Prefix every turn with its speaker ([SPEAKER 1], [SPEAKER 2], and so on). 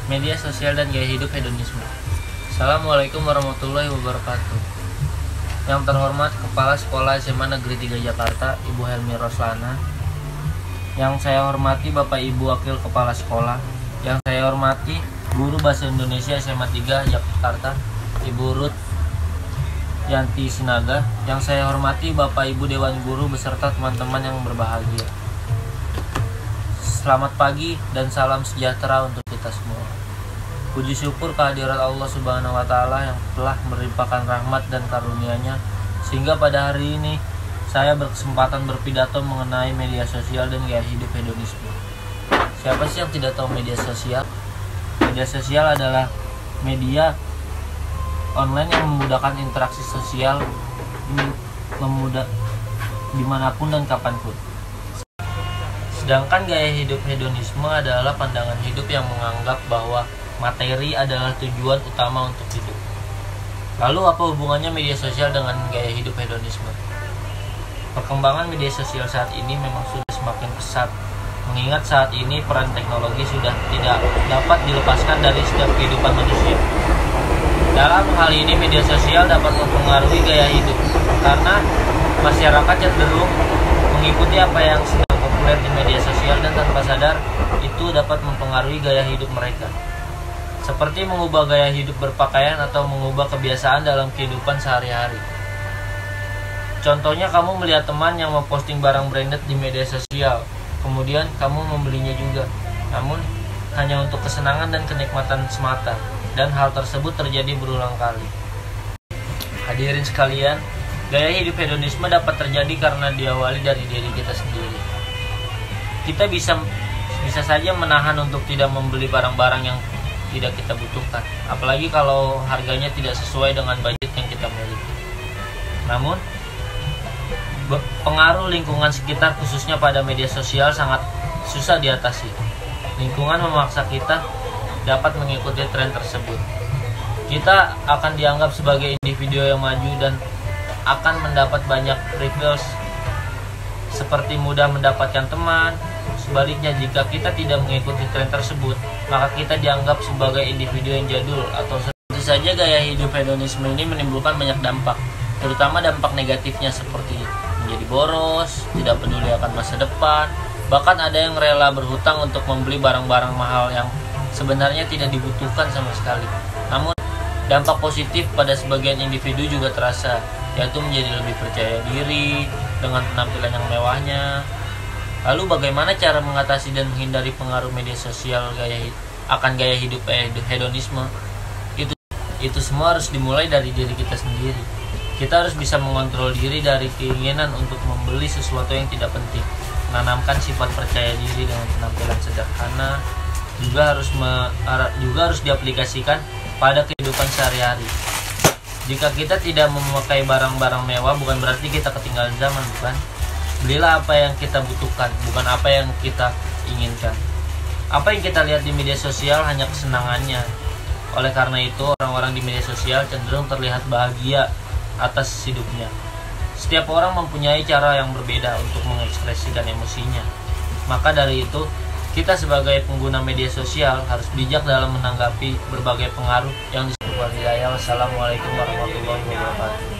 [SPEAKER 1] media sosial dan gaya hidup hedonisme. Assalamualaikum warahmatullahi wabarakatuh. Yang terhormat Kepala Sekolah SMA Negeri 3 Jakarta, Ibu Helmi Roslana. Yang saya hormati Bapak Ibu Wakil Kepala Sekolah. Yang saya hormati Guru Bahasa Indonesia SMA 3 Jakarta, Ibu Ruth Yanti Sinaga. Yang saya hormati Bapak Ibu Dewan Guru beserta teman-teman yang berbahagia. Selamat pagi dan salam sejahtera untuk kita semua. Puji syukur kehadirat Allah Subhanahu wa Ta'ala yang telah melimpahkan rahmat dan karunia-Nya sehingga pada hari ini saya berkesempatan berpidato mengenai media sosial dan gaya hidup hedonisme. Siapa sih yang tidak tahu media sosial? Media sosial adalah media online yang memudahkan interaksi sosial dimanapun dan kapanpun. Sedangkan gaya hidup hedonisme adalah pandangan hidup yang menganggap bahwa materi adalah tujuan utama untuk hidup. Lalu apa hubungannya media sosial dengan gaya hidup hedonisme? Perkembangan media sosial saat ini memang sudah semakin pesat, mengingat saat ini peran teknologi sudah tidak dapat dilepaskan dari setiap kehidupan manusia. Dalam hal ini media sosial dapat mempengaruhi gaya hidup, karena masyarakat cenderung mengikuti apa yang sedang populer di media sosial dan tanpa sadar itu dapat mempengaruhi gaya hidup mereka. Seperti mengubah gaya hidup berpakaian atau mengubah kebiasaan dalam kehidupan sehari-hari. Contohnya kamu melihat teman yang memposting barang branded di media sosial, kemudian kamu membelinya juga, namun hanya untuk kesenangan dan kenikmatan semata, dan hal tersebut terjadi berulang kali. Hadirin sekalian, gaya hidup hedonisme dapat terjadi karena diawali dari diri kita sendiri. Kita bisa saja menahan untuk tidak membeli barang-barang yang tidak kita butuhkan, apalagi kalau harganya tidak sesuai dengan budget yang kita miliki. Namun, pengaruh lingkungan sekitar khususnya pada media sosial sangat susah diatasi. Lingkungan memaksa kita dapat mengikuti tren tersebut. Kita akan dianggap sebagai individu yang maju dan akan mendapat banyak privilege seperti mudah mendapatkan teman. Sebaliknya, jika kita tidak mengikuti tren tersebut, maka kita dianggap sebagai individu yang jadul atau tentu saja gaya hidup hedonisme ini menimbulkan banyak dampak, terutama dampak negatifnya seperti menjadi boros, tidak peduli akan masa depan, bahkan ada yang rela berhutang untuk membeli barang-barang mahal yang sebenarnya tidak dibutuhkan sama sekali. Namun, dampak positif pada sebagian individu juga terasa, yaitu menjadi lebih percaya diri dengan penampilan yang mewahnya. Lalu bagaimana cara mengatasi dan menghindari pengaruh media sosial akan gaya hidup hedonisme? Itu semua harus dimulai dari diri kita sendiri. Kita harus bisa mengontrol diri dari keinginan untuk membeli sesuatu yang tidak penting. Menanamkan sifat percaya diri dengan penampilan sederhana juga harus diaplikasikan pada kehidupan sehari-hari. Jika kita tidak memakai barang-barang mewah, bukan berarti kita ketinggalan zaman, bukan? Belilah apa yang kita butuhkan, bukan apa yang kita inginkan. Apa yang kita lihat di media sosial hanya kesenangannya. Oleh karena itu, orang-orang di media sosial cenderung terlihat bahagia atas hidupnya. Setiap orang mempunyai cara yang berbeda untuk mengekspresikan emosinya. Maka dari itu, kita sebagai pengguna media sosial harus bijak dalam menanggapi berbagai pengaruh yang disebut. Wassalamualaikum warahmatullahi wabarakatuh.